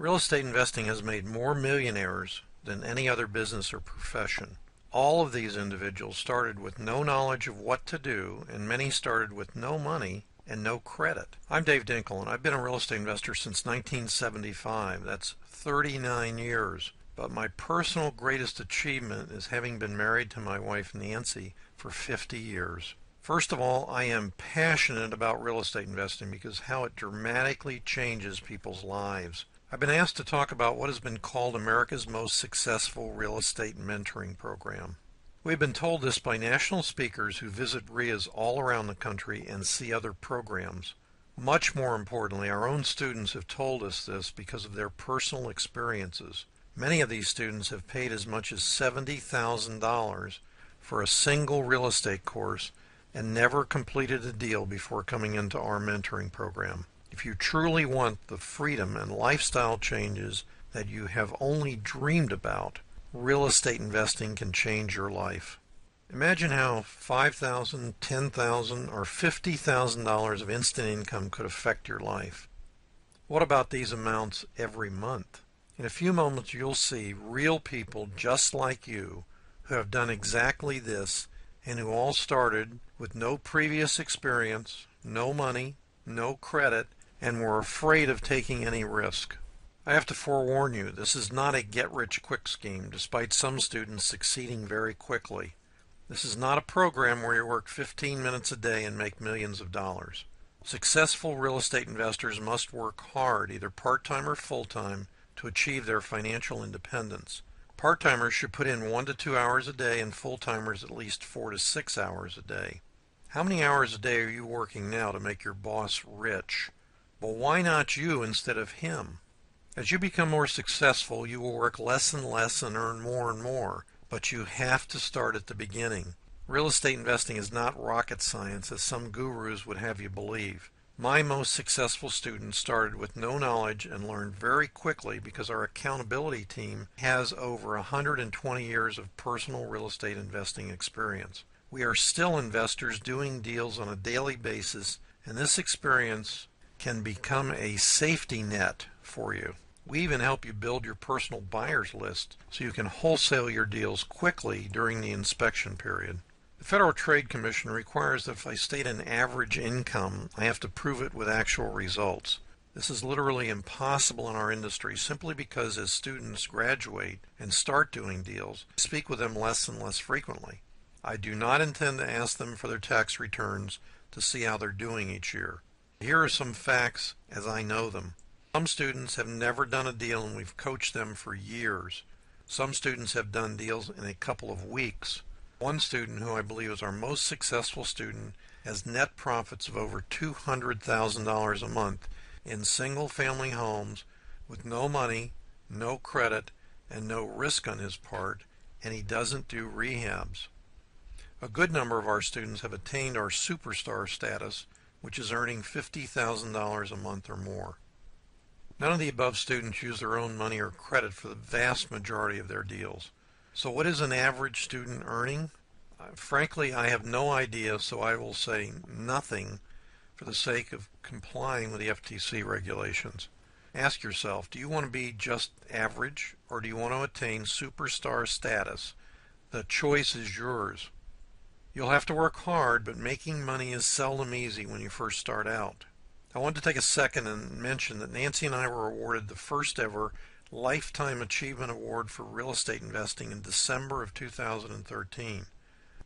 Real estate investing has made more millionaires than any other business or profession. All of these individuals started with no knowledge of what to do, and many started with no money and no credit. I'm Dave Dinkle, and I've been a real estate investor since 1975. That's 39 years. But my personal greatest achievement is having been married to my wife Nancy for 50 years. First of all, I am passionate about real estate investing because how it dramatically changes people's lives. I've been asked to talk about what has been called America's most successful real estate mentoring program. We've been told this by national speakers who visit RIAs all around the country and see other programs. Much more importantly, our own students have told us this because of their personal experiences. Many of these students have paid as much as $70,000 for a single real estate course and never completed a deal before coming into our mentoring program. If you truly want the freedom and lifestyle changes that you have only dreamed about, real estate investing can change your life. Imagine how $5,000, $10,000, or $50,000 of instant income could affect your life. What about these amounts every month? In a few moments you'll see real people just like you who have done exactly this and who all started with no previous experience, no money, no credit, and were afraid of taking any risk. I have to forewarn you, this is not a get-rich-quick scheme, despite some students succeeding very quickly. This is not a program where you work 15 minutes a day and make millions of dollars. Successful real estate investors must work hard, either part-time or full-time, to achieve their financial independence. Part-timers should put in 1 to 2 hours a day and full-timers at least 4 to 6 hours a day. How many hours a day are you working now to make your boss rich? Well, why not you instead of him? As you become more successful, you will work less and less and earn more and more, but you have to start at the beginning. Real estate investing is not rocket science, as some gurus would have you believe. My most successful students started with no knowledge and learned very quickly because our accountability team has over 120 years of personal real estate investing experience. We are still investors doing deals on a daily basis, and this experience can become a safety net for you. We even help you build your personal buyer's list so you can wholesale your deals quickly during the inspection period. The Federal Trade Commission requires that if I state an average income, I have to prove it with actual results. This is literally impossible in our industry simply because as students graduate and start doing deals, I speak with them less and less frequently. I do not intend to ask them for their tax returns to see how they're doing each year. Here are some facts as I know them. Some students have never done a deal and we've coached them for years. Some students have done deals in a couple of weeks. One student, who I believe is our most successful student, has net profits of over $200,000 a month in single-family homes with no money, no credit, and no risk on his part, and he doesn't do rehabs. A good number of our students have attained our superstar status, which is earning $50,000 a month or more. None of the above students use their own money or credit for the vast majority of their deals. So what is an average student earning? Frankly, I have no idea, so I will say nothing for the sake of complying with the FTC regulations. Ask yourself, do you want to be just average, or do you want to attain superstar status? The choice is yours. You'll have to work hard, but making money is seldom easy when you first start out. I want to take a second and mention that Nancy and I were awarded the first ever Lifetime Achievement Award for real estate investing in December of 2013.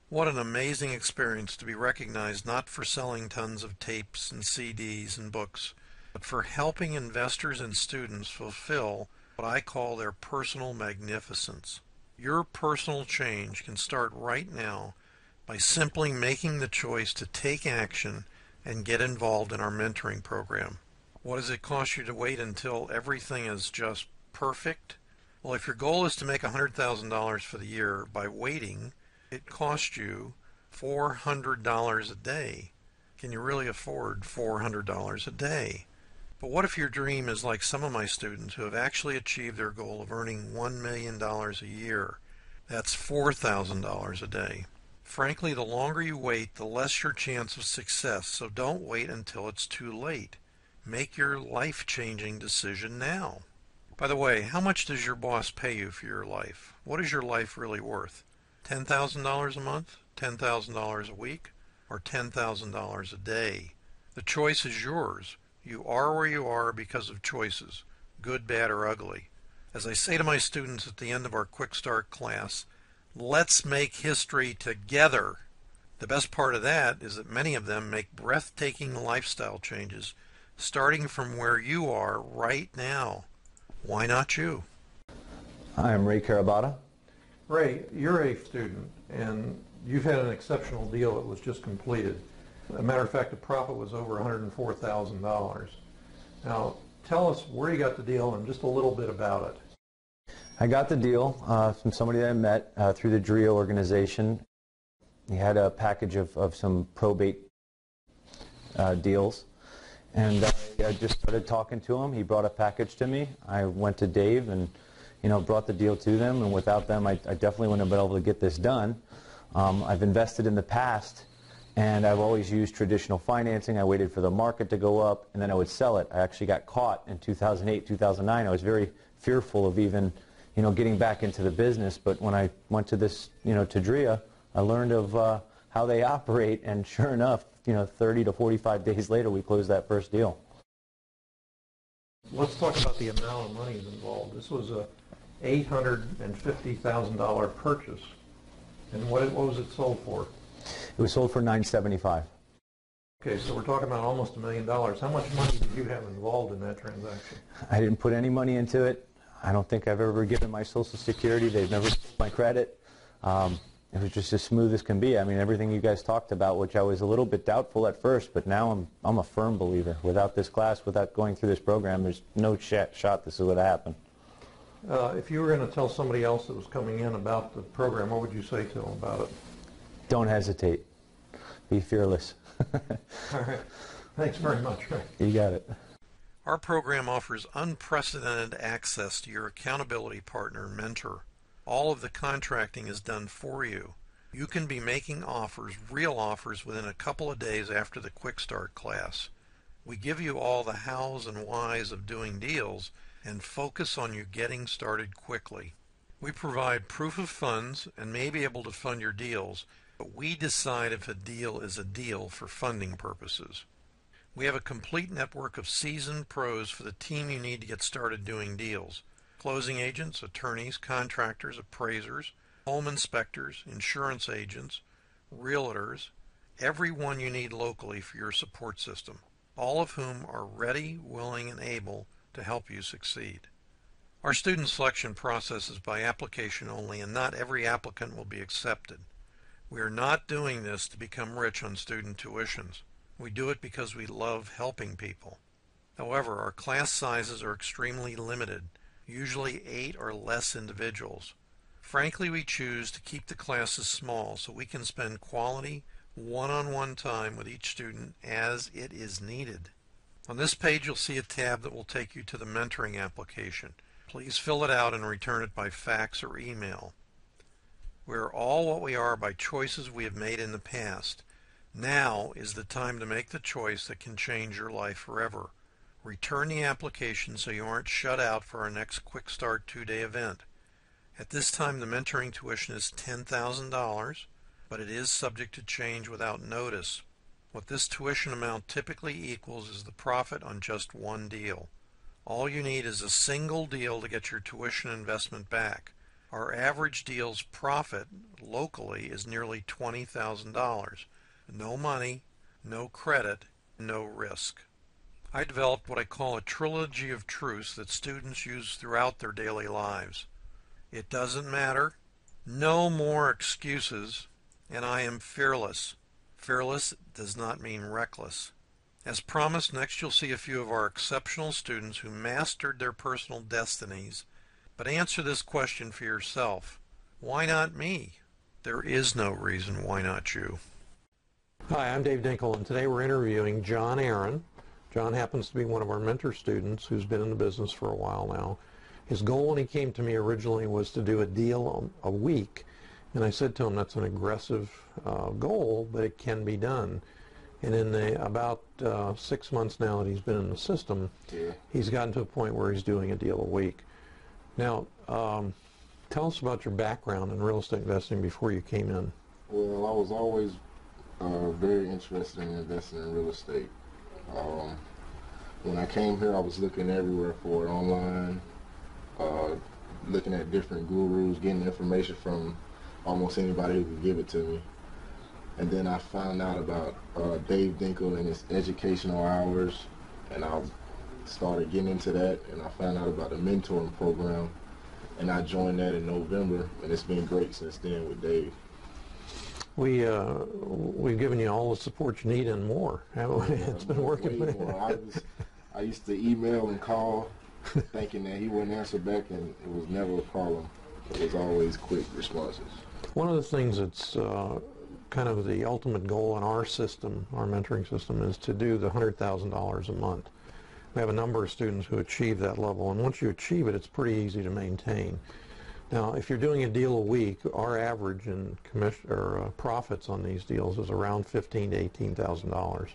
What an amazing experience to be recognized not for selling tons of tapes and CDs and books, but for helping investors and students fulfill what I call their personal magnificence. Your personal change can start right now by simply making the choice to take action and get involved in our mentoring program. What does it cost you to wait until everything is just perfect? Well, if your goal is to make $100,000 for the year by waiting, it costs you $400 a day. Can you really afford $400 a day? But what if your dream is like some of my students who have actually achieved their goal of earning $1 million a year? That's $4,000 a day. Frankly, the longer you wait, the less your chance of success, so don't wait until it's too late. Make your life-changing decision now. By the way, how much does your boss pay you for your life? What is your life really worth? $10,000 a month? $10,000 a week? Or $10,000 a day? The choice is yours. You are where you are because of choices, good, bad, or ugly. As I say to my students at the end of our Quick Start class, let's make history together. The best part of that is that many of them make breathtaking lifestyle changes starting from where you are right now. Why not you? Hi, I'm Ray Carabata. Ray, you're a student, and you've had an exceptional deal that was just completed. As a matter of fact, the profit was over $104,000. Now, tell us where you got the deal and just a little bit about it. I got the deal from somebody that I met through the DREA organization. He had a package of some probate deals, and I just started talking to him. He brought a package to me. I went to Dave and brought the deal to them, and without them I definitely wouldn't have been able to get this done. I've invested in the past, and I've always used traditional financing. I waited for the market to go up, and then I would sell it. I actually got caught in 2008, 2009. I was very fearful of even getting back into the business, but when I went to this, to DREA, I learned of how they operate, and sure enough, 30 to 45 days later, we closed that first deal. Let's talk about the amount of money involved. This was a $850,000 purchase, and what was it sold for? It was sold for $975,000. Okay, so we're talking about almost $1 million. How much money did you have involved in that transaction? I didn't put any money into it. I don't think I've ever given my Social Security. They've never took my credit. It was just as smooth as can be. I mean, everything you guys talked about, which I was a little bit doubtful at first, but now I'm a firm believer. Without this class, without going through this program, there's no shot this is going to happen. If you were going to tell somebody else that was coming in about the program, what would you say to them about it? Don't hesitate. Be fearless. All right. Thanks very much, Ray. You got it. Our program offers unprecedented access to your accountability partner, mentor. All of the contracting is done for you. You can be making offers, real offers, within a couple of days after the Quick Start class. We give you all the hows and whys of doing deals and focus on you getting started quickly. We provide proof of funds and may be able to fund your deals, but we decide if a deal is a deal for funding purposes. We have a complete network of seasoned pros for the team you need to get started doing deals. Closing agents, attorneys, contractors, appraisers, home inspectors, insurance agents, realtors, everyone you need locally for your support system, all of whom are ready, willing, and able to help you succeed. Our student selection process is by application only, and not every applicant will be accepted. We are not doing this to become rich on student tuitions. We do it because we love helping people. However, our class sizes are extremely limited, usually 8 or less individuals. Frankly, we choose to keep the classes small so we can spend quality, one-on-one time with each student as it is needed. On this page, you'll see a tab that will take you to the mentoring application. Please fill it out and return it by fax or email. We are all what we are by choices we have made in the past. Now is the time to make the choice that can change your life forever. Return the application so you aren't shut out for our next Quick Start 2-day event. At this time, the mentoring tuition is $10,000, but it is subject to change without notice. What this tuition amount typically equals is the profit on just one deal. All you need is a single deal to get your tuition investment back. Our average deal's profit locally is nearly $20,000. No money, no credit, no risk. I developed what I call a trilogy of truths that students use throughout their daily lives. It doesn't matter, no more excuses, and I am fearless. Fearless does not mean reckless. As promised, next you'll see a few of our exceptional students who mastered their personal destinies. But answer this question for yourself. Why not me? There is no reason why not you. Hi, I'm Dave Dinkle, and today we're interviewing John Aaron. John happens to be one of our mentor students who's been in the business for a while now. His goal when he came to me originally was to do a deal a week, and I said to him that's an aggressive goal, but it can be done. And in about 6 months now that he's been in the system, he's gotten to a point where he's doing a deal a week. Now, tell us about your background in real estate investing before you came in. Well, I was always very interested in investing in real estate. When I came here, I was looking everywhere for it, online, looking at different gurus, getting information from almost anybody who could give it to me. And then I found out about Dave Dinkle and his educational hours, and I started getting into that, and I found out about the mentoring program, and I joined that in November, and it's been great since then with Dave. We've given you all the support you need and more, haven't we? It's been working. Way more. I used to email and call thinking that he wouldn't answer back, and it was never a problem. It was always quick responses. One of the things that's kind of the ultimate goal in our system, our mentoring system, is to do the $100,000 a month. We have a number of students who achieve that level, and once you achieve it, it's pretty easy to maintain. Now, if you're doing a deal a week, our average in profits on these deals is around $15,000 to $18,000.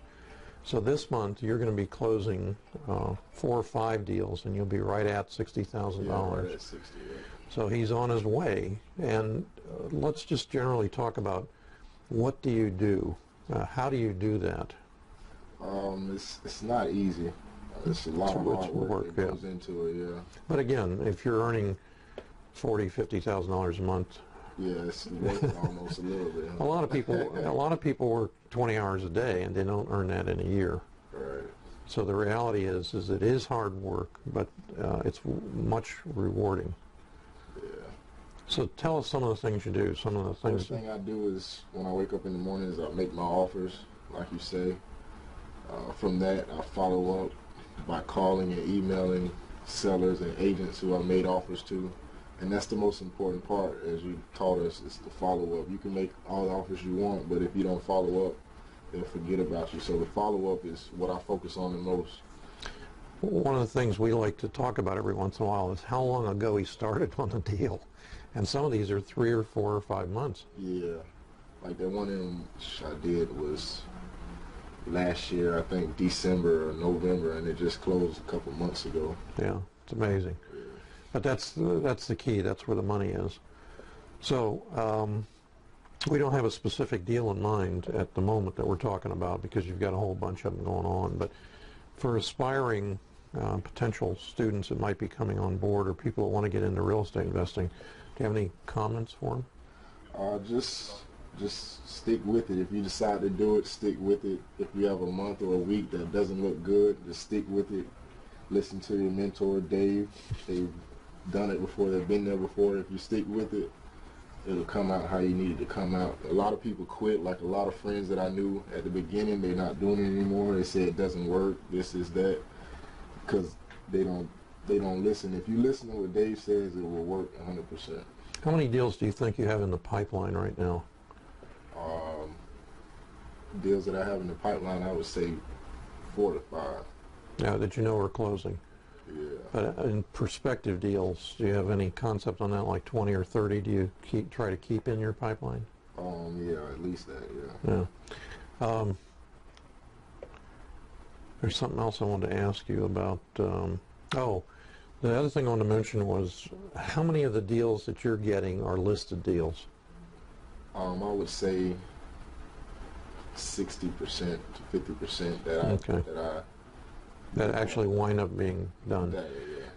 So this month, you're going to be closing 4 or 5 deals, and you'll be right at $60,000. Yeah, right at 60, yeah. So he's on his way. And let's just generally talk about, what do you do? How do you do that? It's not easy. It's a lot of hard work that goes into it, yeah. But again, if you're earning $40,000, $50,000 a month, yeah, it's worth almost a little bit. A lot of people work 20 hours a day, and they don't earn that in a year. Right. So the reality is it is hard work, but it's much rewarding. Yeah. So tell us some of the things you do. Some of the things. First thing I do is when I wake up in the morning is I make my offers, like you say. From that, I follow up by calling and emailing sellers and agents who I made offers to. And that's the most important part, as you taught us, is the follow-up. You can make all the offers you want, but if you don't follow up, they'll forget about you. So the follow-up is what I focus on the most. One of the things we like to talk about every once in a while is how long ago he started on the deal. And some of these are 3 or 4 or 5 months. Yeah. Like that one I did was last year, I think December or November, and it just closed a couple months ago. Yeah, it's amazing. But that's the key. That's where the money is. So we don't have a specific deal in mind at the moment that we're talking about, because you've got a whole bunch of them going on. But for aspiring potential students that might be coming on board, or people that want to get into real estate investing, do you have any comments for them? Just stick with it. If you decide to do it, stick with it. If you have a month or a week that doesn't look good, just stick with it. Listen to your mentor, Dave. They've done it before. They've been there before. If you stick with it, it'll come out how you need it to come out. A lot of people quit. Like a lot of friends that I knew at the beginning, they're not doing it anymore. They say it doesn't work, this is that, because they don't listen. If you listen to what Dave says, it will work 100%. How many deals do you think you have in the pipeline right now? Deals that I have in the pipeline, I would say 4 to 5. Yeah, that you know are closing. Yeah. But in prospective deals, do you have any concept on that, like 20 or 30? Do you try to keep in your pipeline? Yeah, at least that, yeah. There's something else I wanted to ask you about. The other thing I wanted to mention was, how many of the deals that you're getting are listed deals? I would say 60% to 50% that actually wind up being done. Yeah.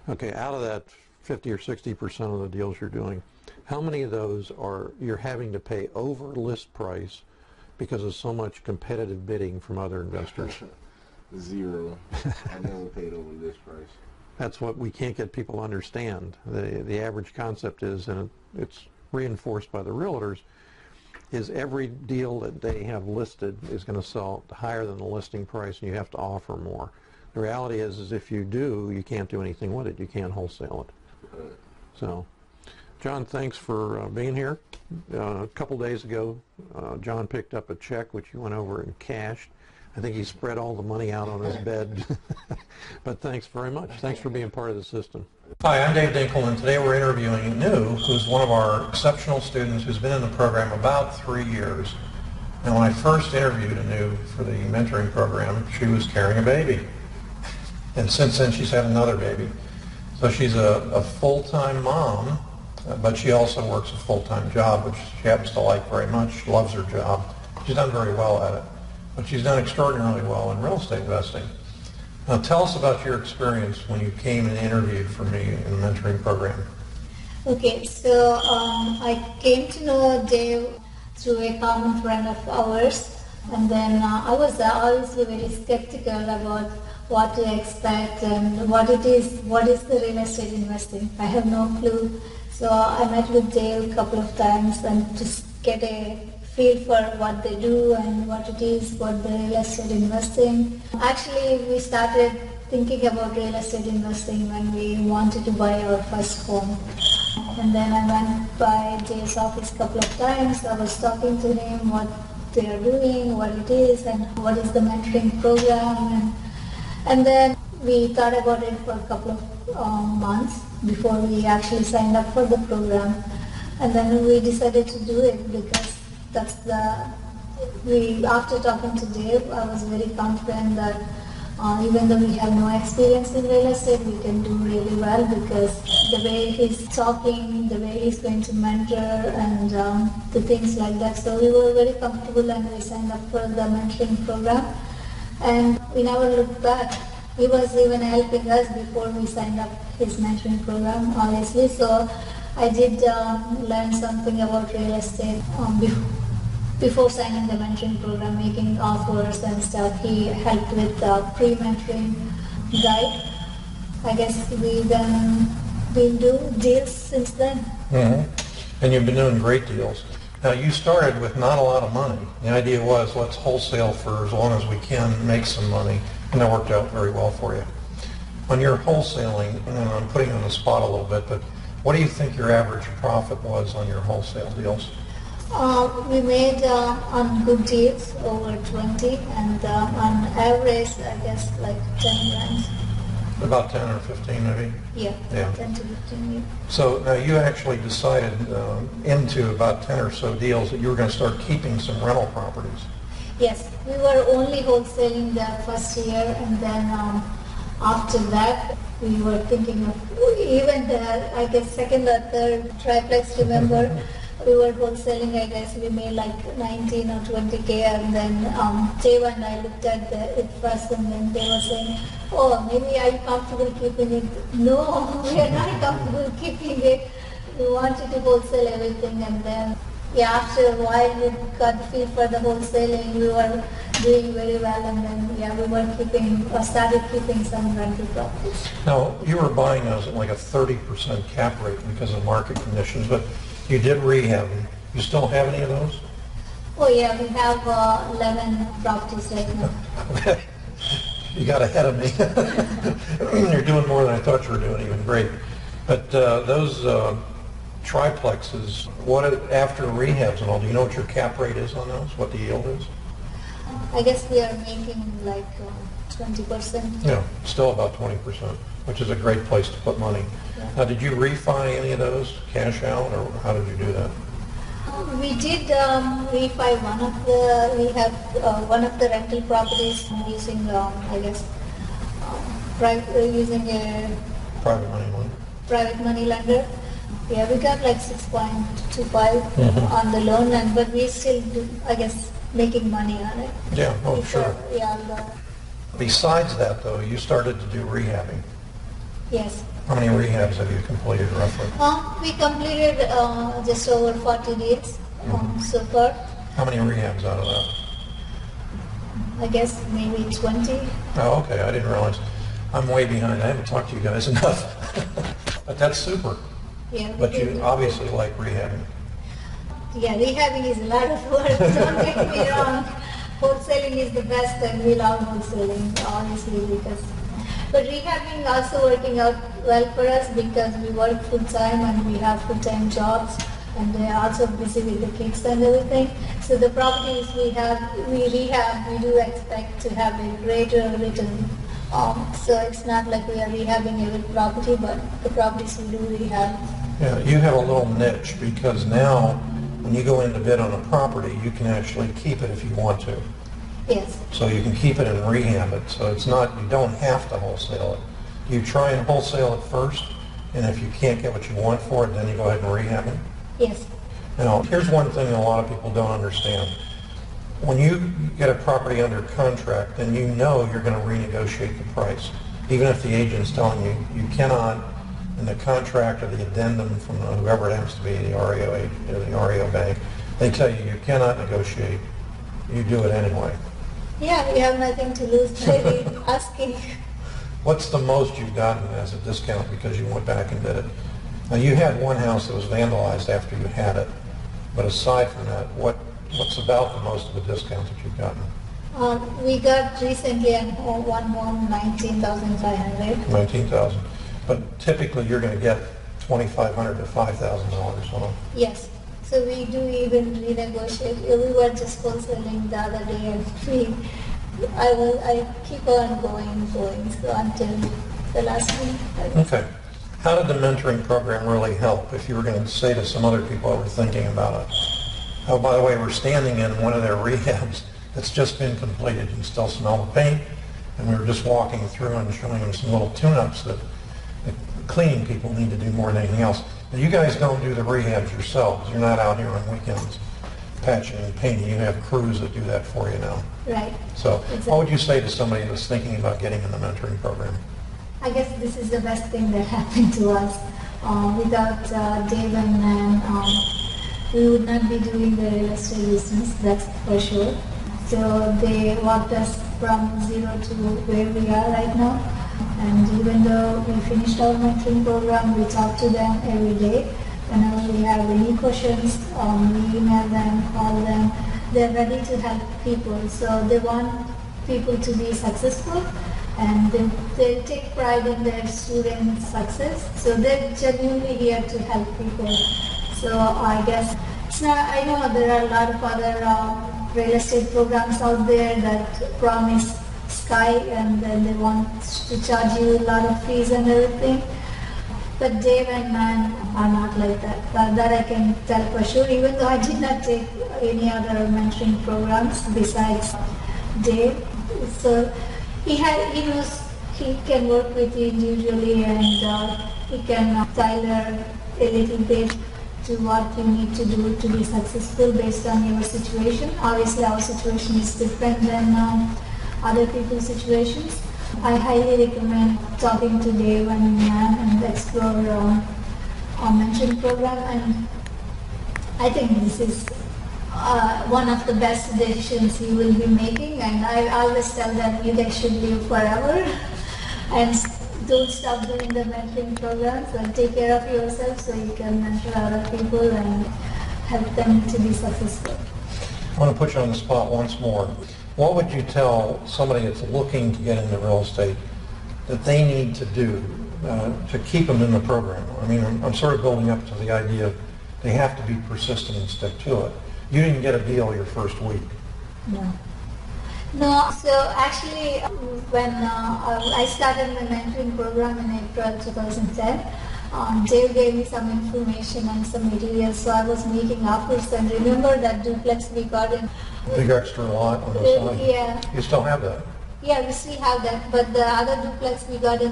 Okay, out of that 50 or 60% of the deals you're doing, how many of those are you're having to pay over list price because of so much competitive bidding from other investors? 0. I never paid over list price. That's what we can't get people to understand. The average concept is, and it's reinforced by the realtors, is every deal that they have listed is going to sell higher than the listing price, and you have to offer more. The reality is if you do, you can't do anything with it. You can't wholesale it. So, John, thanks for being here. A couple days ago, John picked up a check which you went over and cashed. I think he spread all the money out on his bed. But thanks very much. Thanks for being part of the system. Hi, I'm Dave Dinkle, and today we're interviewing New, who's one of our exceptional students who's been in the program about 3 years. Now, when I first interviewed Anu for the mentoring program, she was carrying a baby. And since then, she's had another baby. So she's a full-time mom, but she also works a full-time job, which she happens to like very much. She loves her job. She's done very well at it. But she's done extraordinarily well in real estate investing. Now, tell us about your experience when you came and interviewed for me in the mentoring program. Okay, so I came to know Dave through a common friend of ours, and then I was always very skeptical about what to expect and what is the real estate investing. I have no clue. So I met with Dave a couple of times and just get a feel for what they do and what it is, what the real estate investing. Actually, we started thinking about real estate investing when we wanted to buy our first home. And then I went by Dave's office a couple of times. I was talking to him what they are doing, what it is, and what is the mentoring program. And then we thought about it for a couple of months before we actually signed up for the program. And then we decided to do it because after talking to Dave, I was very confident that even though we have no experience in real estate, we can do really well because the way he's talking, the way he's going to mentor and the things like that. So we were very comfortable and we signed up for the mentoring program. And we never looked back. He was even helping us before we signed up his mentoring program, obviously. So I did learn something about real estate before signing the mentoring program, making offers and stuff. He helped with pre-mentoring guide. I guess we've been doing deals since then. Mm-hmm. And you've been doing great deals. Now, you started with not a lot of money. The idea was, let's wholesale for as long as we can, make some money, and that worked out very well for you. On your wholesaling, and I'm putting you on the spot a little bit, but what do you think your average profit was on your wholesale deals? We made on good deals over 20, and on average, I guess like 10 grand. About 10 or 15 maybe? Yeah. 10 to 15, yeah. So now you actually decided into about 10 or so deals that you were going to start keeping some rental properties. Yes, we were only wholesaling the first year, and then after that we were thinking of even the, I guess, second or third triplex, remember? We were wholesaling, I guess we made like 19 or 20K, and then Dave and I looked at it first, and then they were saying, oh, maybe are you comfortable keeping it? No, we are not comfortable keeping it. We wanted to wholesale everything, and then after a while we got the feel for the wholesaling. We were doing very well, and then we were started keeping some rental properties. Now, you were buying those at like a 30% cap rate because of market conditions, but you did rehab them. You still have any of those? Oh yeah, we have 11 properties right now. Okay. You got ahead of me. You're doing more than I thought you were doing, even great. But those triplexes, after rehabs and all, do you know what your cap rate is on those? What the yield is? I guess we are making like 20%. Yeah, still about 20%, which is a great place to put money. Yeah. Now, did you refi any of those, cash out, or how did you do that? We did refi one of the rental properties using, I guess, using a Private money lender. private money lender. Yeah, we got like 6.25 on the loan, but we still do, I guess, making money on it. Yeah, oh, sure. Yeah. Besides that, though, you started to do rehabbing. Yes. How many rehabs have you completed, roughly? We completed just over 40 deals so far. How many rehabs out of that? I guess maybe 20. Oh, okay, I didn't realize. I'm way behind. I haven't talked to you guys enough. But that's super. Yeah. But you obviously like rehabbing. Yeah, rehabbing is a lot of work. Don't get me wrong. Wholesaling is the best, and we love wholesaling, honestly, because. But rehabbing also working out well for us because we work full time and we have full time jobs, and they are also busy with the kids and everything. So the properties we rehab, we do expect to have a greater return. So it's not like we are rehabbing every property, but the properties we do rehab. Yeah, you have a little niche because now when you go in to bid on a property, you can actually keep it if you want to. Yes. So you can keep it and rehab it. So it's not, you don't have to wholesale it. You try and wholesale it first, and if you can't get what you want for it, then you go ahead and rehab it. Yes. Now, here's one thing a lot of people don't understand. When you get a property under contract, then you know you're going to renegotiate the price. Even if the agent's telling you you cannot, in the contract or the addendum from whoever it happens to be, the REO agent or the REO bank, they tell you you cannot negotiate. You do it anyway. Yeah, we have nothing to lose by asking. What's the most you've gotten as a discount because you went back and did it? Now, you had one house that was vandalized after you had it, but aside from that, what's about the most of the discount that you've gotten? We got recently one home, 19,500. 19,000. But typically, you're going to get $2,500 to $5,000 on. Yes. So we do even renegotiate. We were just wholesaling the other day, and I keep on going, so until the last week. Okay. How did the mentoring program really help? If you were going to say to some other people that were thinking about it. Oh, by the way, we're standing in one of their rehabs that's just been completed. You can still smell the paint, and we were just walking through and showing them some little tune-ups that the cleaning people need to do more than anything else. Now, you guys don't do the rehabs yourselves. You're not out here on weekends patching and painting. You have crews that do that for you now. Right. So exactly. What would you say to somebody that's thinking about getting in the mentoring program? I guess this is the best thing that happened to us. Without Dave and Nan, we would not be doing the real estate business, that's for sure. So they walked us from zero to where we are right now. And even though we finished our mentoring program, we talk to them every day. Whenever we have any questions, we email them, call them. They're ready to help people. So they want people to be successful, and they take pride in their student success. So they're genuinely here to help people. So I guess it's not, I know there are a lot of other real estate programs out there that promise sky, and then they want to charge you a lot of fees and everything. But Dave and Man are not like that. That I can tell for sure, even though I did not take any other mentoring programs besides Dave. So he knows he can work with you individually, and he can tailor a little bit to what you need to do to be successful based on your situation. Obviously our situation is different than other people's situations. I highly recommend talking to Dave and Nan and explore our mentoring program, and I think this is one of the best decisions you will be making, and I always tell them you guys should live forever and don't stop doing the mentoring programs, and take care of yourself so you can mentor other people and help them to be successful. I want to put you on the spot once more. What would you tell somebody that's looking to get into real estate that they need to do to keep them in the program? I mean, I'm sort of building up to the idea of they have to be persistent and stick to it. You didn't get a deal your first week. No, so actually when I started my mentoring program in April 2010, Dave gave me some information and some materials, so I was making offers, and remember that duplex we got in. Big extra lot on the side? Yeah. You still have that? Yeah, we still have that, but the other duplex we got in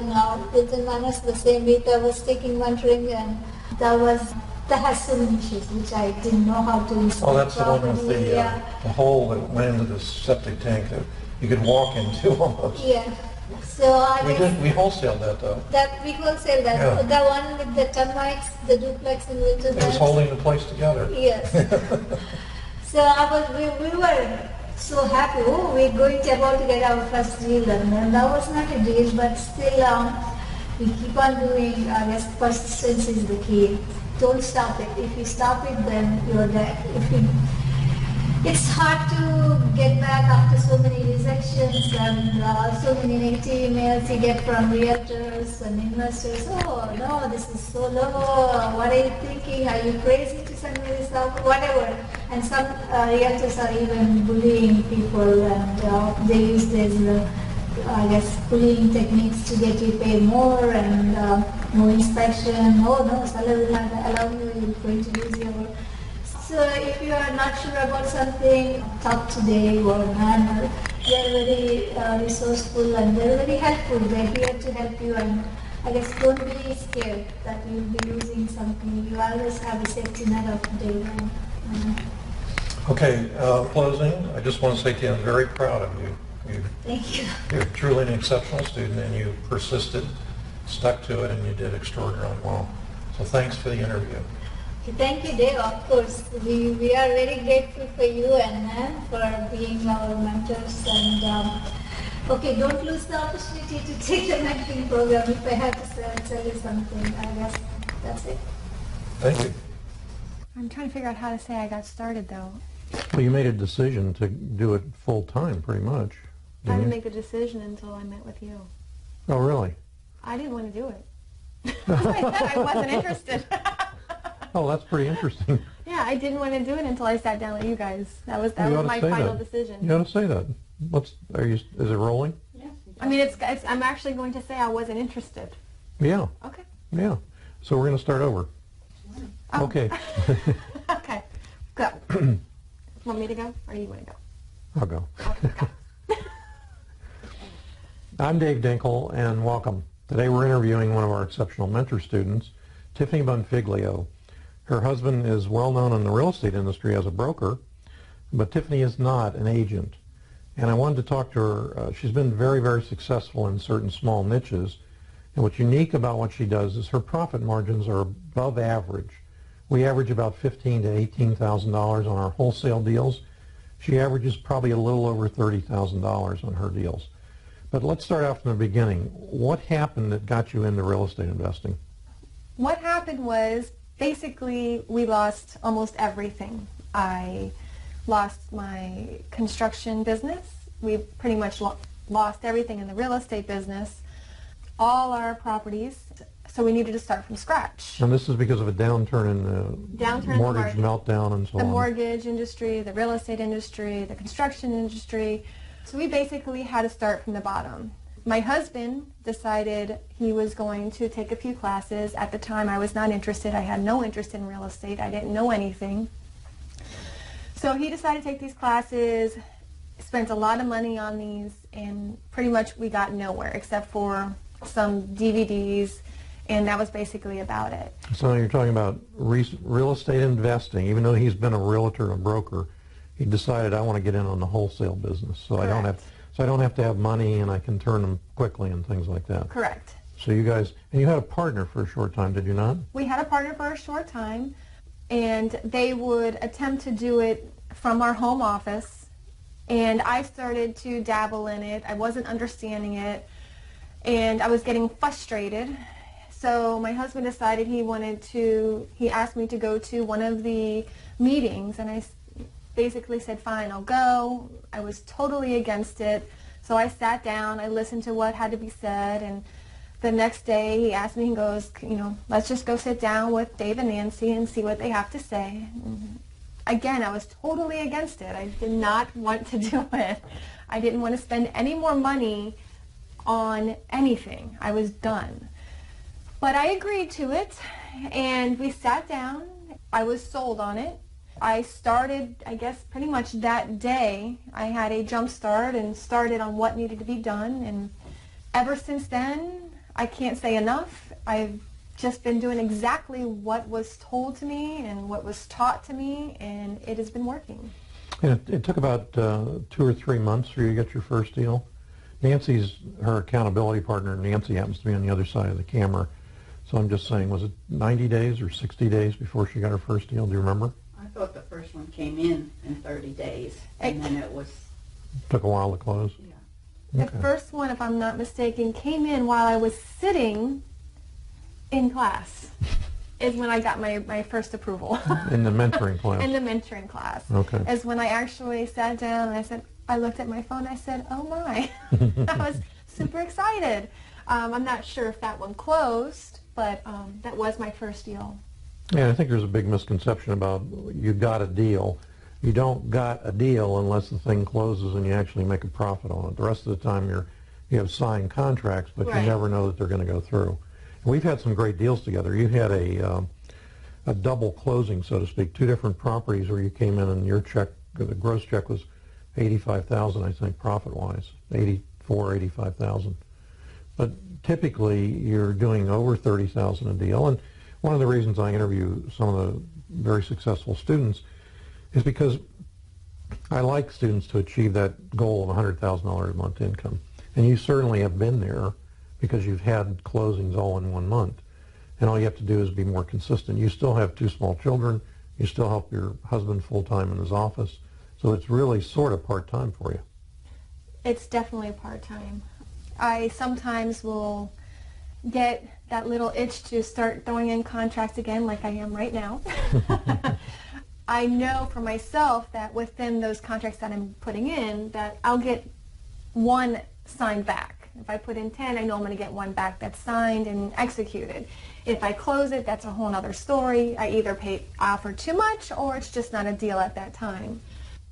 Hilton Manors, the same week I was taking mentoring, and that has so many issues which I didn't know how to install. Oh, that's the one with the hole that went into the septic tank that you could walk into almost. Yeah. So we wholesaled that though. That we wholesale that. Yeah. The one with the termites, the duplex in Hilton Manors. It was holding the place together. Yes. So we were so happy. Oh, we're going to about to get our first deal, and that was not a deal, but still we keep on doing. I guess persistence is the key. Don't stop it. If you stop it, then you're there. It's hard to get back after so many rejections and so many negative emails you get from realtors and investors. Oh no, this is so low. What are you thinking? Are you crazy to send me this out? Whatever. And some realtors are even bullying people, and they use these, I guess, bullying techniques to get you pay more and no inspection. Oh no, seller will not allow you. You're going to lose your. So So if you are not sure about something, talk to Dave or Nan. They are very resourceful and they are very helpful. They are here to help you, and I guess don't be scared that you will be losing something. You always have a safety net of Dave. Okay, closing, I just want to say to you, I'm very proud of you. Thank you. You're truly an exceptional student, and you persisted, stuck to it, and you did extraordinarily well. So thanks for the interview. Thank you, Dave. Of course, we are very grateful for you and Nan for being our mentors. And okay, don't lose the opportunity to take the mentoring program. If I have to tell you something, I guess that's it. Thank you. I'm trying to figure out how to say I got started, though. Well, you made a decision to do it full time, pretty much. I didn't make a decision until I met with you. Oh, really? I didn't want to do it. I said I wasn't interested. Oh, that's pretty interesting. Yeah, I didn't want to do it until I sat down with you guys. That was my final decision. You ought to say that. Is it rolling? Yeah. I mean, I'm actually going to say I wasn't interested. Yeah. Okay. Yeah. So we're going to start over. Oh. Okay. Okay. Go. Want me to go, or you want to go? I'll go. Okay, go. I'm Dave Dinkle, and welcome. Today we're interviewing one of our exceptional mentor students, Tiffany Bonfiglio. Her husband is well known in the real estate industry as a broker, but Tiffany is not an agent. And I wanted to talk to her. She's been very, very successful in certain small niches. And what's unique about what she does is her profit margins are above average. We average about $15,000 to $18,000 on our wholesale deals. She averages probably a little over $30,000 on her deals. But let's start out from the beginning. What happened that got you into real estate investing? What happened was, basically, we lost almost everything. I lost my construction business. We pretty much lost everything in the real estate business, all our properties. So we needed to start from scratch. And this is because of a downturn in the mortgage meltdown and so on. The mortgage industry, the real estate industry, the construction industry. So we basically had to start from the bottom. My husband decided he was going to take a few classes. At the time, I was not interested. I had no interest in real estate. I didn't know anything. So he decided to take these classes, spent a lot of money on these, and pretty much we got nowhere except for some DVDs, and that was basically about it. So you're talking about real estate investing. Even though he's been a realtor and a broker, he decided, I want to get in on the wholesale business, so I don't have to have money, and I can turn them quickly and things like that. Correct. So you guys, and you had a partner for a short time, did you not? We had a partner for a short time, and they would attempt to do it from our home office, and I started to dabble in it. I wasn't understanding it, and I was getting frustrated. So my husband decided he asked me to go to one of the meetings, and I basically said, fine, I'll go. I was totally against it. So I sat down, I listened to what had to be said, and the next day he asked me, he goes, let's just go sit down with Dave and Nancy and see what they have to say. And again, I was totally against it. I did not want to do it. I didn't want to spend any more money on anything. I was done. But I agreed to it, and we sat down. I was sold on it. I started, I guess, pretty much that day. I had a jump start and started on what needed to be done. And ever since then, I can't say enough. I've just been doing exactly what was told to me and what was taught to me, and it has been working. And it took about 2 or 3 months for you to get your first deal. Nancy's her accountability partner. Nancy happens to be on the other side of the camera. So I'm just saying, was it 90 days or 60 days before she got her first deal? Do you remember? I thought the first one came in 30 days, and then it was... Took a while to close? Yeah. The first one, if I'm not mistaken, came in while I was sitting in class, is when I got my first approval. In the mentoring class? In the mentoring class. Okay. Is when I actually sat down and I looked at my phone, I said, oh my. I was super excited. I'm not sure if that one closed, but that was my first deal. Yeah, I think there's a big misconception about you got a deal. You don't got a deal unless the thing closes and you actually make a profit on it. The rest of the time you have signed contracts, but Right. you never know that they're going to go through. And we've had some great deals together. You had a double closing, so to speak, two different properties where you came in and your check, the gross check was 85,000, I think, profit-wise, 85,000. But typically, you're doing over 30,000 a deal, and one of the reasons I interview some of the very successful students is because I like students to achieve that goal of $100,000 a month income. And you certainly have been there because you've had closings all in 1 month. And all you have to do is be more consistent. You still have 2 small children. You still help your husband full-time in his office. So it's really sort of part-time for you. It's definitely part-time. I sometimes will get that little itch to start throwing in contracts again like I am right now. I know for myself that within those contracts that I'm putting in that I'll get 1 signed back. If I put in 10, I know I'm going to get 1 back that's signed and executed. If I close it, that's a whole other story. I either offer too much or it's just not a deal at that time.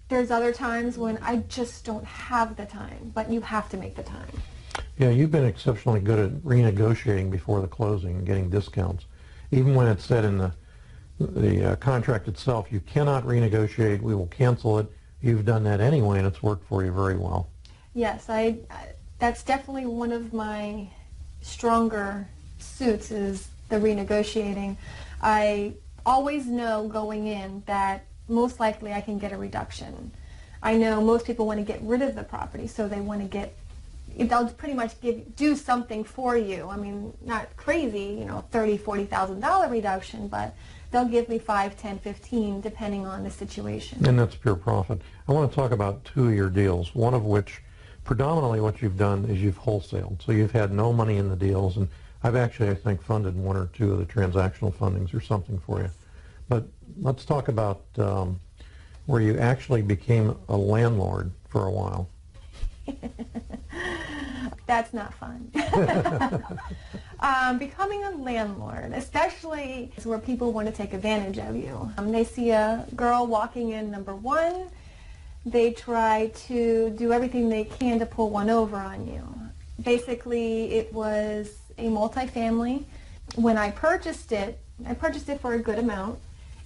There's other times when I just don't have the time, but you have to make the time. Yeah, you've been exceptionally good at renegotiating before the closing and getting discounts. Even when it's said in the contract itself, you cannot renegotiate, we will cancel it. You've done that anyway, and it's worked for you very well. Yes, that's definitely one of my stronger suits is the renegotiating. I always know going in that most likely I can get a reduction. I know most people want to get rid of the property, so they want to they'll pretty much do something for you. I mean, not crazy, $30,000, $40,000 reduction, but they'll give me 5, 10, 15, depending on the situation. And that's pure profit. I want to talk about 2 of your deals, one of which, predominantly what you've done is you've wholesaled. So you've had no money in the deals, and I've actually, I think, funded 1 or 2 of the transactional fundings or something for you. But let's talk about where you actually became a landlord for a while. That's not fun. Becoming a landlord, especially is where people want to take advantage of you. They see a girl walking in, number 1, they try to do everything they can to pull one over on you. Basically, it was a multifamily. When I purchased it for a good amount,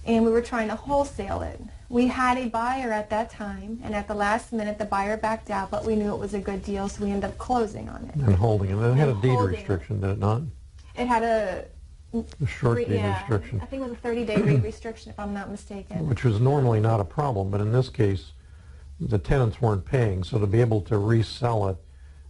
and we were trying to wholesale it. We had a buyer at that time, and at the last minute, the buyer backed out, but we knew it was a good deal, so we ended up closing on it. And holding it. It had a deed restriction, did it not? It had a short deed restriction. I think it was a 30-day deed restriction, if I'm not mistaken. Which was normally not a problem, but in this case, the tenants weren't paying, so to be able to resell it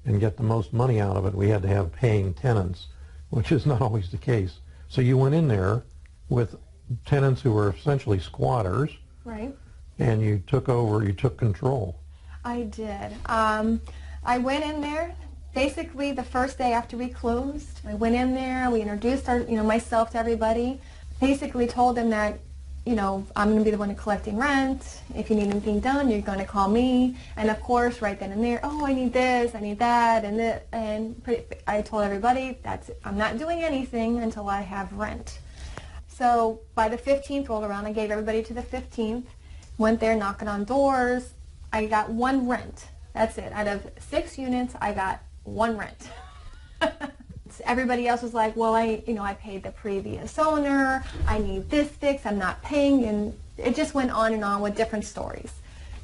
and get the most money out of it, we had to have paying tenants, which is not always the case. So you went in there with tenants who were essentially squatters. Right. And you took over, you took control. I did. I went in there basically the first day after we closed. I went in there, we introduced myself to everybody, basically told them that, I'm going to be the one collecting rent. If you need anything done, you're going to call me. And of course, right then and there, I need this, I need that, I told everybody I'm not doing anything until I have rent. So by the 15th rolled around, I gave everybody to the 15th, went there knocking on doors. I got 1 rent. That's it. Out of 6 units, I got 1 rent. Everybody else was like, well, I paid the previous owner. I need this fixed. I'm not paying. And it just went on and on with different stories.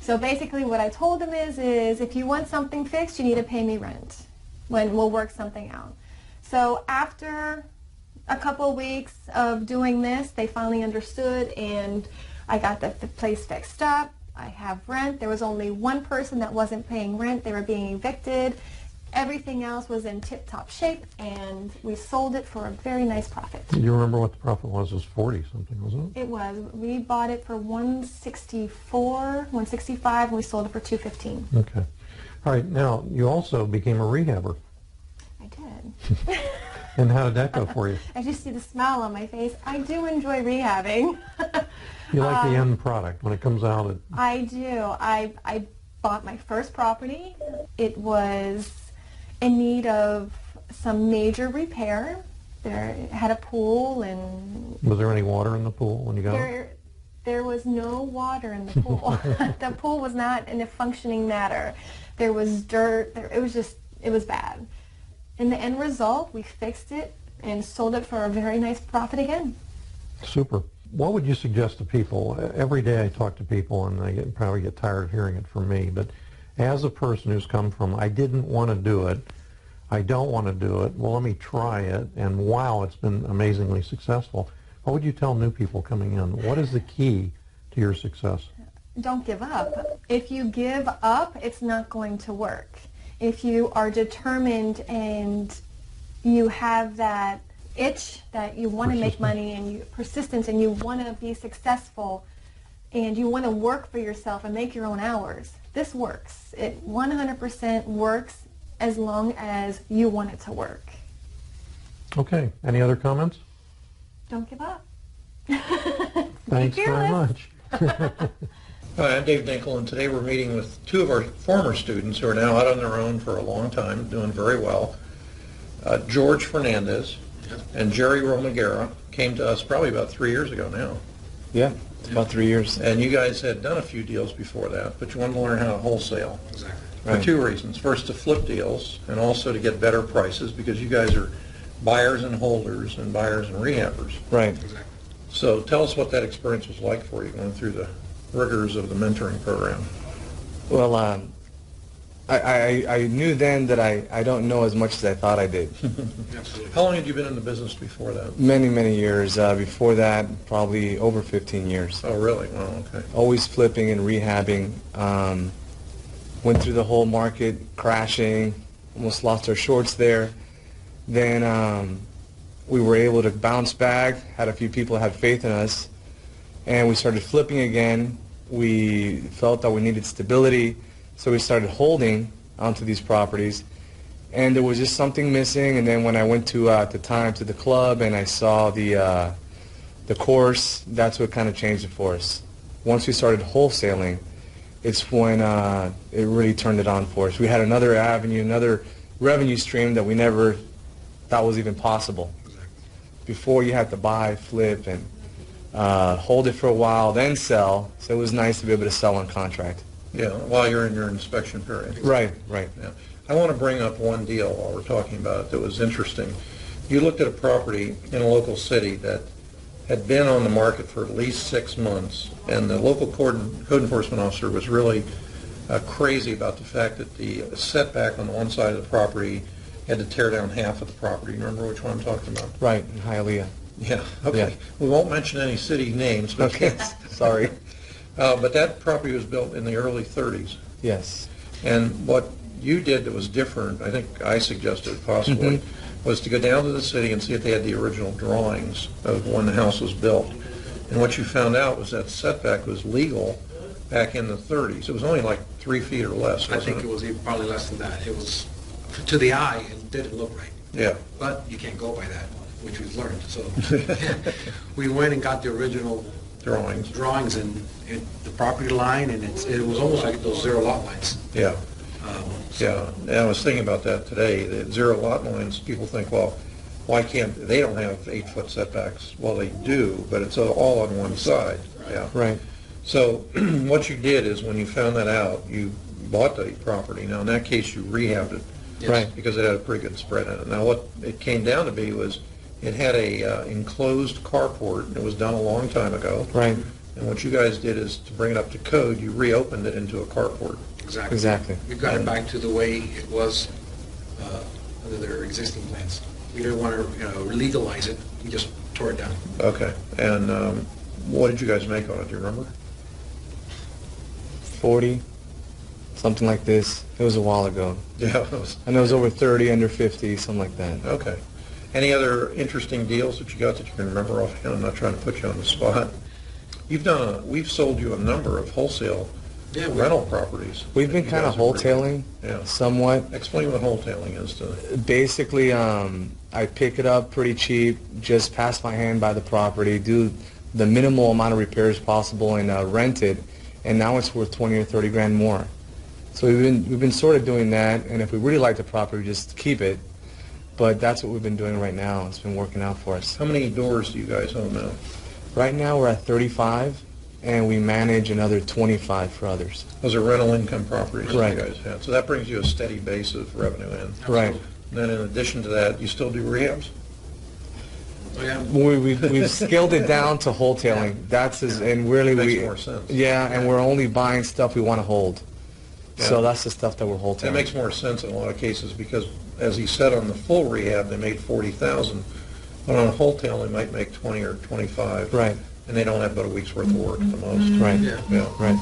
So basically what I told them is if you want something fixed, you need to pay me rent when we'll work something out. So after a couple of weeks of doing this, they finally understood, and I got the place fixed up. I have rent. There was only 1 person that wasn't paying rent. They were being evicted. Everything else was in tip-top shape, and we sold it for a very nice profit. Do you remember what the profit was? It was 40 something, wasn't it? It was. We bought it for $164, $165, and we sold it for $215. Okay. All right. Now, you also became a rehabber. I did. And how did that go for you? As you see the smile on my face, I do enjoy rehabbing. You like the end product when it comes out? I do. I bought my first property. It was in need of some major repair. It had a pool, and was there any water in the pool when you got it? There was no water in the pool. The pool was not in a functioning matter. There was dirt. It was bad. In the end result, we fixed it and sold it for a very nice profit again. Super. what would you suggest to people? Every day I talk to people, and I probably get tired of hearing it from me, but as a person who's come from, I didn't want to do it, I don't want to do it, well, let me try it, and wow, it's been amazingly successful. What would you tell new people coming in? What is the key to your success? Don't give up. If you give up, it's not going to work. If you are determined and you have that itch that you want to make money and persistence and you want to be successful and you want to work for yourself and make your own hours, this works. It 100% works as long as you want it to work. Okay. Any other comments? Don't give up. Thanks very much. Hi, I'm Dave Dinkle, and today we're meeting with two of our former students who are now out on their own for a long time, doing very well. George Fernandez and Jerry Romagera came to us probably about 3 years ago now. Yeah, it's about 3 years. And you guys had done a few deals before that, but you wanted to learn how to wholesale. Exactly. For two reasons. First, to flip deals, and also to get better prices, because you guys are buyers and holders and buyers and rehabbers. Right. Exactly. So tell us what that experience was like for you, going through the rigors of the mentoring program. Well, I knew then that I don't know as much as I thought I did. Absolutely. How long had you been in the business before that? Many, many years. Before that, probably over 15 years. Oh, really? Wow, okay. Always flipping and rehabbing. Went through the whole market, crashing, almost lost our shorts there. Then we were able to bounce back, had a few people that had faith in us, and we started flipping again. We felt that we needed stability, so we started holding onto these properties, and there was just something missing. And then when I went to at the time to the club and I saw the course, that's what kind of changed it for us. Once we started wholesaling, it's when it really turned it on for us. We had another avenue, another revenue stream that we never thought was even possible. Before, you had to buy, flip, and hold it for a while, then sell. So it was nice to be able to sell on contract. Yeah, while you're in your inspection period. Right, right. Yeah. I want to bring up one deal while we're talking about it that was interesting. You looked at a property in a local city that had been on the market for at least 6 months, and the local code enforcement officer was really crazy about the fact that the setback on the one side of the property had to tear down half of the property. You remember which one I'm talking about? Right, in Hialeah. Yeah, okay. Yeah. We won't mention any city names, but Okay, sorry. but that property was built in the early 30s. Yes. And what you did that was different, I think I suggested possibly, was to go down to the city and see if they had the original drawings of when the house was built. And what you found out was that setback was legal back in the 30s. It was only like 3 feet or less, I wasn't think it? it was even probably less than that. It was, to the eye, it didn't look right. Yeah. But you can't go by that, which we've learned. So we went and got the original Drawings. and the property line, and it was almost like those zero lot lines. Yeah. Yeah, and I was thinking about that today. The zero lot lines, people think, well, why can't, they don't have 8-foot setbacks. Well, they do, but it's all on one side. Yeah. Right. So what you did is when you found that out, you bought the property. Now, in that case, you rehabbed it. Yes. Right. Because it had a pretty good spread in it. Now, what it came down to be was it had a enclosed carport. It was done a long time ago. Right. And what you guys did is, to bring it up to code, you reopened it into a carport. Exactly. Exactly. We got it back to the way it was under their existing plans. We didn't want to legalize it. We just tore it down. Okay. And what did you guys make on it? Do you remember? 40, something like this. It was a while ago. Yeah. It was, I know it was over 30, under 50, something like that. okay. Any other interesting deals that you got that you can remember offhand? I'm not trying to put you on the spot. We've sold you a number of wholesale rental properties. We've that been you kind of guys have wholetailing, Yeah. somewhat. Explain what wholetailing is to. Basically, I pick it up pretty cheap, just pass my hand by the property, do the minimal amount of repairs possible, and rent it. And now it's worth 20 or 30 grand more. So we've been sort of doing that. And if we really like the property, we just keep it. But that's what we've been doing right now. It's been working out for us. How many doors do you guys own now? Right now we're at 35, and we manage another 25 for others. Those are rental income properties that Right. you guys have. So that brings you a steady base of revenue in. Right. And then in addition to that, you still do rehabs? Oh, yeah. We've scaled it down to wholesaling. And really Makes more sense. and we're only buying stuff we want to hold. Yeah. So that's the stuff that we're wholesaling. That makes more sense in a lot of cases because, as he said, on the full rehab they made 40,000, but on a wholesale they might make 20 or 25. Right. And they don't have but a week's worth of work at the most. Right. Yeah. Yeah. Right.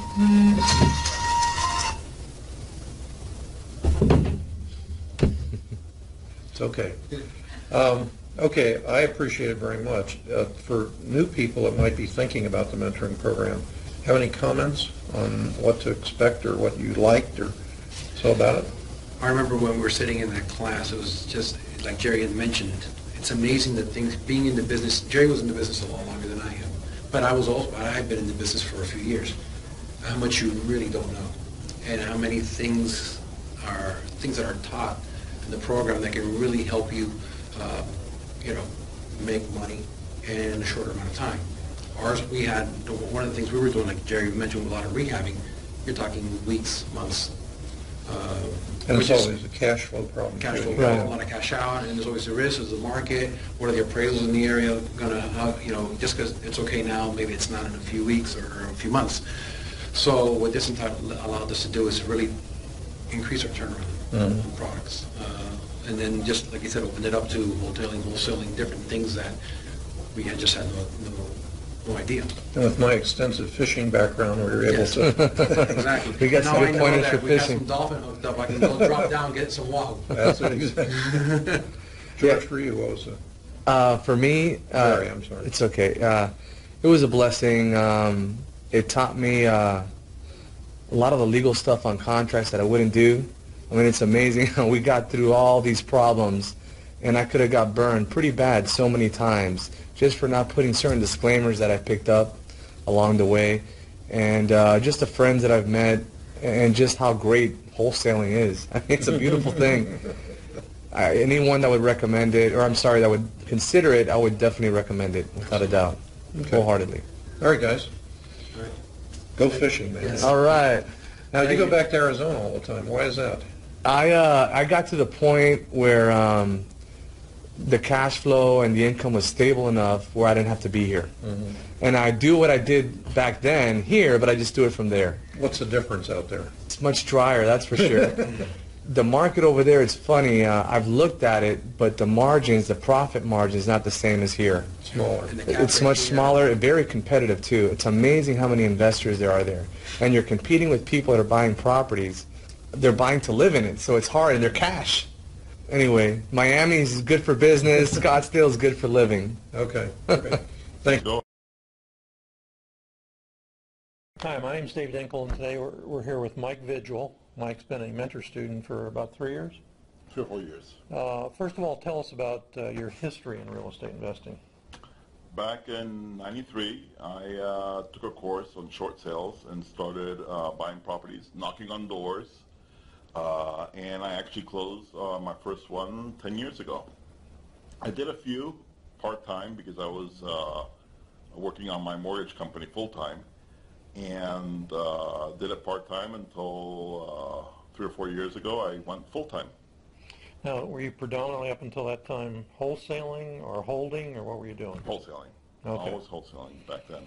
It's okay. Okay, I appreciate it very much. For new people that might be thinking about the mentoring program, have any comments on what to expect or what you liked or so about it? I remember when we were sitting in that class, it was just, like Jerry had mentioned, it's amazing that things, being in the business, Jerry was in the business a lot longer than I have, but I've been in the business for a few years, how much you really don't know, and how many things that are taught in the program that can really help you, make money in a shorter amount of time. Ours, we had, one of the things we were doing, like Jerry mentioned, with a lot of rehabbing, you're talking weeks, months. And it's always a cash flow problem. Cash flow, Right. a lot of cash out, and there's always the risk, is the market, what are the appraisals in the area gonna, just because it's okay now, maybe it's not in a few weeks or a few months. So what this allowed us to do is really increase our turnaround on products. And then just, like you said, open it up to wholesaling, different things that we had just had no idea. And with my extensive fishing background, we were able Yes. to. Exactly. We got Now some I good know pointers that for we got fishing. some dolphin hooked up, I can go drop down, get some wow. That's what exactly. George, for you, what was it? For me, Sorry, I'm sorry. It's okay. It was a blessing. It taught me a lot of the legal stuff on contracts that I wouldn't do. I mean, it's amazing how we got through all these problems, and I could have got burned pretty bad so many times just for not putting certain disclaimers that I picked up along the way, and just the friends that I've met, and just how great wholesaling is. I mean, it's a beautiful thing. Anyone that would recommend it, or I'm sorry, that would consider it, I would definitely recommend it, without a doubt, wholeheartedly. All right, guys. Go fishing, man. Yes. All right. Now, you go back to Arizona all the time. Why is that? I got to the point where the cash flow and the income was stable enough where I didn't have to be here. And I do what I did back then here, but I just do it from there. What's the difference out there? It's much drier, that's for sure. The market over there, it's funny, I've looked at it, but the margins, the profit margin is not the same as here. Smaller. And the cap It's rate much here. smaller and very competitive too. It's amazing how many investors there are there. And you're competing with people that are buying properties. They're buying to live in it, so it's hard, and they're cash. Anyway, Miami is good for business. Scottsdale is good for living. Okay. Thank you. Hi, my name's Dave Dinkle, and today we're here with Mike Vigil. Mike's been a mentor student for about 3 years. 3 or 4 years. First of all, tell us about your history in real estate investing. Back in '93, I took a course on short sales and started buying properties, knocking on doors, and I actually closed my first one 10 years ago. I did a few part-time because I was working on my mortgage company full-time, and did it part-time until 3 or 4 years ago I went full-time. Now, were you predominantly up until that time wholesaling or holding, or what were you doing? Wholesaling. Okay. Always wholesaling back then.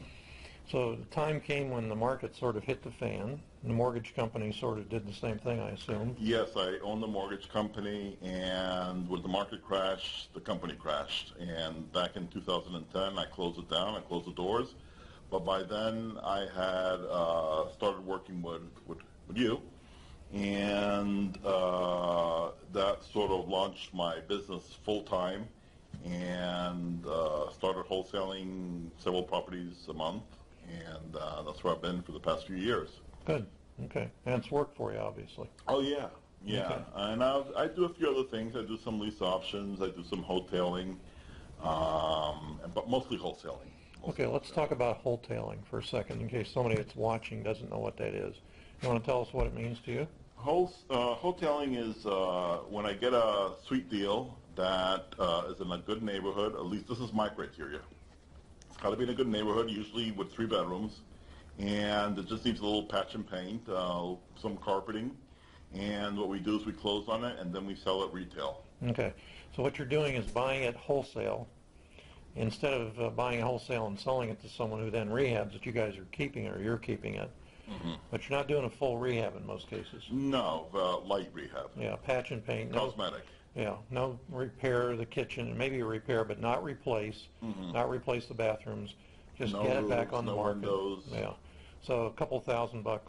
So the time came when the market sort of hit the fan. The mortgage company sort of did the same thing, I assume. Yes, I owned the mortgage company, and with the market crash, the company crashed. And back in 2010, I closed it down. I closed the doors. But by then, I had started working with you, and that sort of launched my business full-time, and started wholesaling several properties a month, and that's where I've been for the past few years. Good. Okay. And it's worked for you, obviously. Oh, yeah. Yeah. Okay. And I do a few other things. I do some lease options. I do some wholesaling, but mostly wholesaling. Okay, let's talk about wholesaling for a second in case somebody that's watching doesn't know what that is. You want to tell us what it means to you? Wholesaling is when I get a sweet deal that is in a good neighborhood. At least this is my criteria. It's got to be in a good neighborhood, usually with 3 bedrooms, and it just needs a little patch and paint, some carpeting, and what we do is we close on it and then we sell it retail. Okay, so what you're doing is buying it wholesale, instead of buying wholesale and selling it to someone who then rehabs it, you guys are keeping it or you're keeping it. But you're not doing a full rehab in most cases. No, light rehab. Yeah, patch and paint. No, Cosmetic. yeah, no repair of the kitchen, maybe a repair, but not replace. Not replace the bathrooms. Just No get it back roofs, on the no market. windows. Yeah. So a couple $1,000.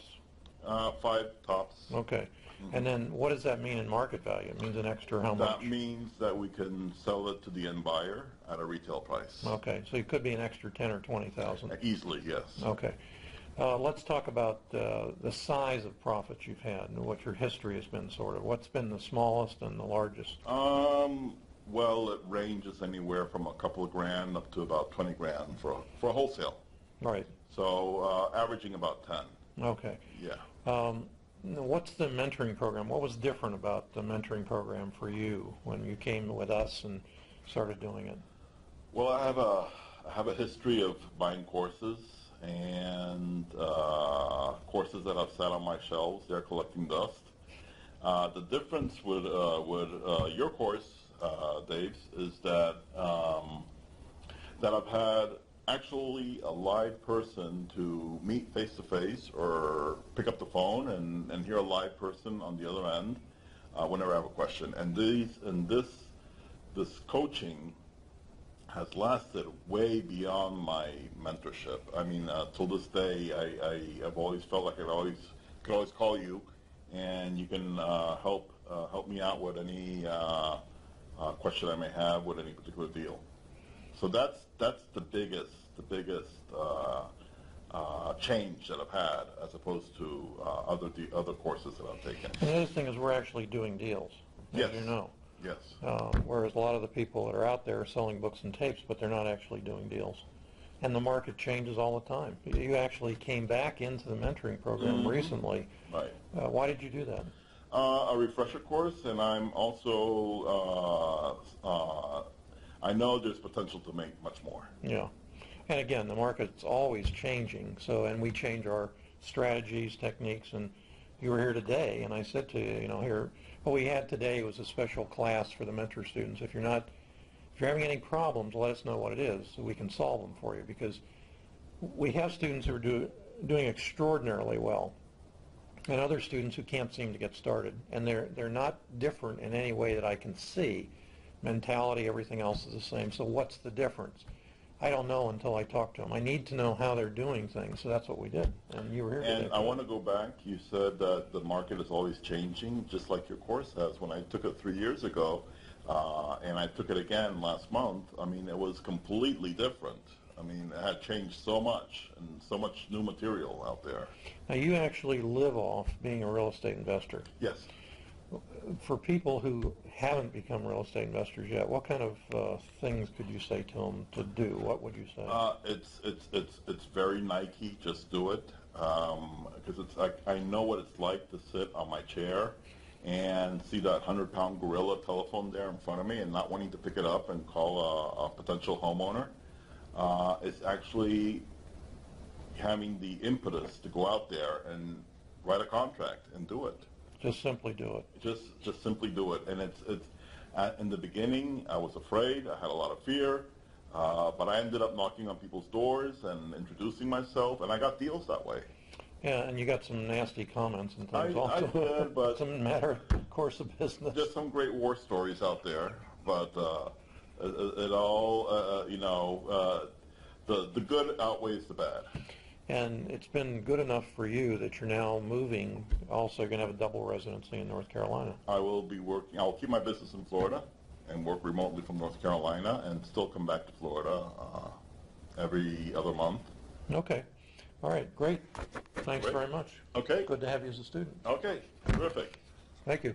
5 tops. Okay. And then what does that mean in market value? It means an extra how much? That means that we can sell it to the end buyer at a retail price. Okay, so it could be an extra 10 or 20,000. Easily, yes. Okay. Let's talk about the size of profits you've had and what your history has been, sort of. What's been the smallest and the largest? Well, it ranges anywhere from a couple of grand up to about 20 grand for wholesale. Right. So averaging about 10. Okay. Yeah. What's the mentoring program? What was different about the mentoring program for you when you came with us and started doing it? Well, I have a history of buying courses and courses that have sat on my shelves. They're collecting dust. The difference with your course, Dave, is that I've had actually a live person to meet face to face or pick up the phone and hear a live person on the other end whenever I have a question. And this coaching has lasted way beyond my mentorship. I mean, till this day, I've always felt like I could always call you, and you can help me out with any question I may have with any particular deal. So that's the biggest change that I've had as opposed to other courses that I've taken. And the other thing is we're actually doing deals, as Yes. you know. Yes. Whereas a lot of the people that are out there are selling books and tapes, but they're not actually doing deals. And the market changes all the time. You actually came back into the mentoring program recently. Right. Why did you do that? A refresher course, and I'm also I know there's potential to make much more. Yeah. And again, the market's always changing. So, and we change our strategies, techniques, and you were here today, and I said to you, here, what we had today was a special class for the mentor students. If you're having any problems, let us know what it is so we can solve them for you, because we have students who are doing extraordinarily well and other students who can't seem to get started, and they're not different in any way that I can see. Mentality, everything else is the same. So what's the difference? I don't know until I talk to them. I need to know how they're doing things, so that's what we did. And you were here today. And I want to go back. You said that the market is always changing, just like your course has. When I took it 3 years ago, and I took it again last month, I mean, it was completely different. I mean, it had changed so much, and so much new material out there. Now, you actually live off being a real estate investor. Yes. For people who haven't become real estate investors yet, what kind of things could you say to them to do? What would you say? It's very Nike. Just do it, because it's like I know what it's like to sit on my chair and see that 100-pound gorilla telephone there in front of me and not wanting to pick it up and call a potential homeowner. It's actually having the impetus to go out there and write a contract and do it. Just simply do it. Just simply do it. And it's in the beginning, I was afraid. I had a lot of fear. But I ended up knocking on people's doors and introducing myself, and I got deals that way. Yeah, and you got some nasty comments and things also. I did, but it's a matter of course of business. There's some great war stories out there, but it all, the good outweighs the bad. And it's been good enough for you that you're now moving. Also, you're going to have a double residency in North Carolina. I will be working. I'll keep my business in Florida and work remotely from North Carolina, and still come back to Florida every other month. Okay. All right. Great. Thanks Great. very much. Okay. Good to have you as a student. Okay. Terrific. Thank you.